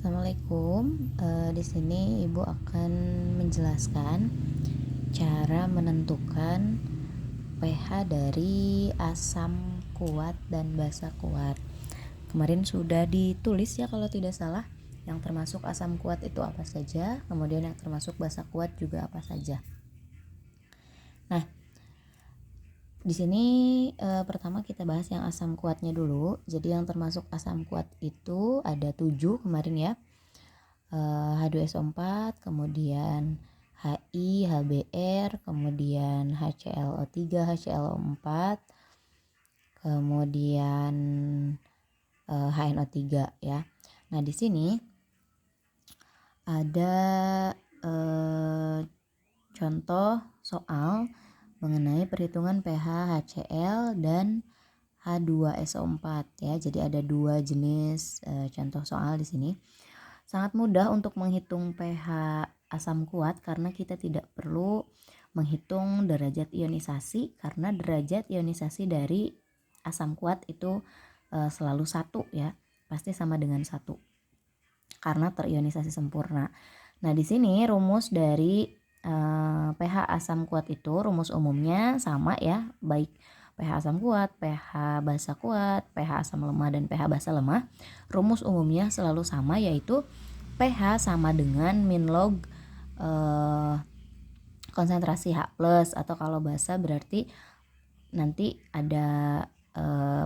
Assalamualaikum. Di sini Ibu akan menjelaskan cara menentukan pH dari asam kuat dan basa kuat. Kemarin sudah ditulis ya kalau tidak salah, yang termasuk asam kuat itu apa saja, kemudian yang termasuk basa kuat juga apa saja. Nah, di sini pertama kita bahas yang asam kuatnya dulu. Jadi yang termasuk asam kuat itu ada 7 kemarin ya. H2SO4, kemudian HI, HBr, kemudian HClO3, HClO4, kemudian HNO3 ya. Nah, di sini ada contoh soal mengenai perhitungan pH HCl dan H2SO4 ya. Jadi ada 2 jenis contoh soal di sini. Sangat mudah untuk menghitung pH asam kuat karena kita tidak perlu menghitung derajat ionisasi, karena derajat ionisasi dari asam kuat itu selalu 1 ya, pasti sama dengan 1 karena terionisasi sempurna. Nah, di sini rumus dari pH asam kuat itu rumus umumnya sama ya, baik pH asam kuat, pH basa kuat, pH asam lemah, dan pH basa lemah. Rumus umumnya selalu sama, yaitu pH sama dengan min log konsentrasi H+, atau kalau basa berarti nanti ada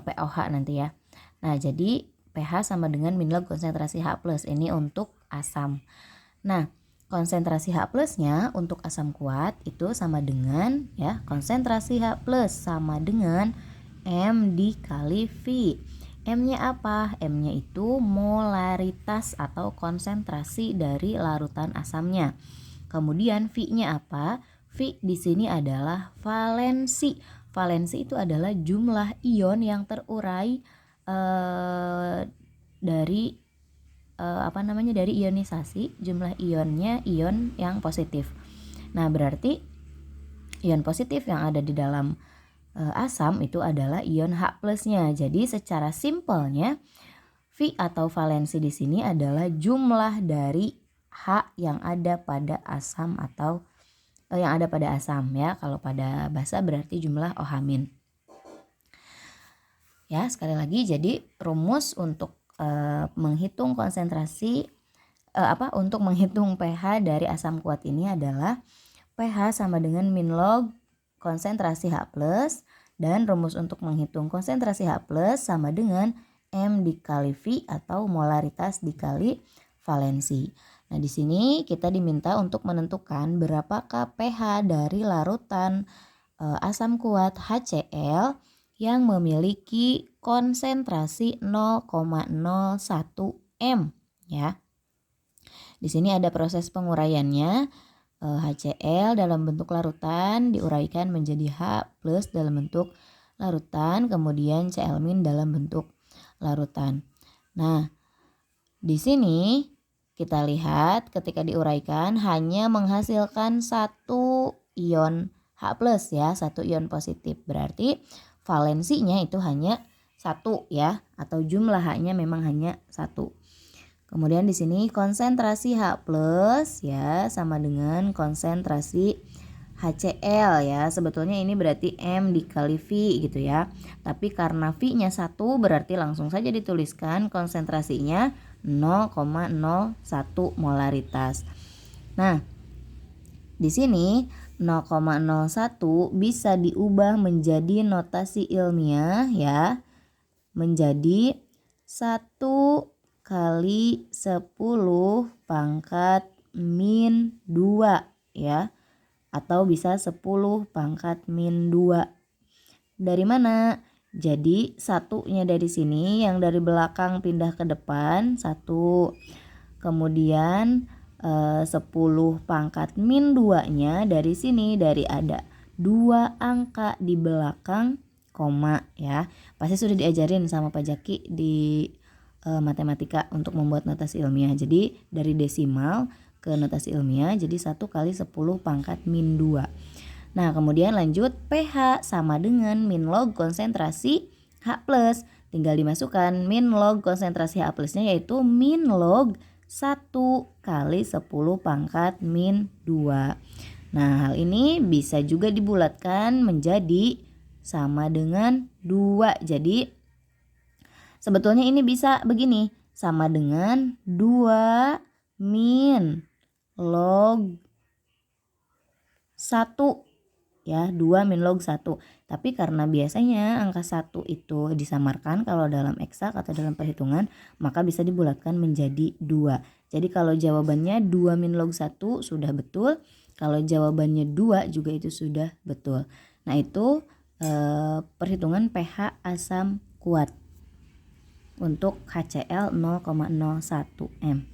POH nanti ya. Nah, jadi pH sama dengan min log konsentrasi H+, ini untuk asam. Nah, konsentrasi H+-nya untuk asam kuat itu sama dengan ya, konsentrasi H+ sama dengan M dikali V. M-nya apa? M-nya itu molaritas atau konsentrasi dari larutan asamnya. Kemudian V-nya apa? V di sini adalah valensi. Valensi itu adalah jumlah ion yang terurai dari dari ionisasi, jumlah ionnya ion yang positif. Nah, berarti ion positif yang ada di dalam asam itu adalah ion H+-nya. Jadi secara simpelnya V atau valensi di sini adalah jumlah dari H yang ada pada asam atau yang ada pada asam ya. Kalau pada basa berarti jumlah OH-. Ya, sekali lagi, jadi rumus untuk menghitung konsentrasi untuk menghitung pH dari asam kuat ini adalah pH sama dengan min log konsentrasi H+, dan rumus untuk menghitung konsentrasi H+ sama dengan M dikali V atau molaritas dikali valensi. Nah, di sini kita diminta untuk menentukan berapakah pH dari larutan asam kuat HCl yang memiliki konsentrasi 0,01 M ya. Di sini ada proses penguraiannya. HCl dalam bentuk larutan diuraikan menjadi H+ dalam bentuk larutan, kemudian Cl- dalam bentuk larutan. Nah, di sini kita lihat ketika diuraikan hanya menghasilkan 1 ion H+ ya, 1 ion positif. Berarti valensinya itu hanya 1 ya, atau jumlah H-nya memang hanya 1. Kemudian di sini konsentrasi H+ ya sama dengan konsentrasi HCl ya. Sebetulnya ini berarti M dikali V gitu ya. Tapi karena V-nya 1 berarti langsung saja dituliskan konsentrasinya 0,01 molaritas. Nah, di sini 0,01 bisa diubah menjadi notasi ilmiah ya, menjadi 1 kali 10 pangkat min 2 ya, atau bisa 10 pangkat min 2. Dari mana? Jadi satunya dari sini, yang dari belakang pindah ke depan 1. Kemudian 10 pangkat min 2-nya dari sini, dari ada 2 angka di belakang koma ya. Pasti sudah diajarin sama Pak Jaki di matematika untuk membuat notasi ilmiah. Jadi dari desimal ke notasi ilmiah jadi 1 kali 10 pangkat min 2. Nah, kemudian lanjut pH sama dengan min log konsentrasi H+. Tinggal dimasukkan min log konsentrasi H+-nya yaitu min log 1 kali 10 pangkat min 2. Nah, hal ini bisa juga dibulatkan menjadi sama dengan 2. Jadi sebetulnya ini bisa begini, sama dengan 2 min log 1 ya, 2 min log 1. Tapi karena biasanya angka 1 itu disamarkan kalau dalam eksak atau dalam perhitungan, maka bisa dibulatkan menjadi 2. Jadi kalau jawabannya 2 min log 1 sudah betul, kalau jawabannya 2 juga itu sudah betul. Nah, itu perhitungan pH asam kuat untuk HCl 0,01 m.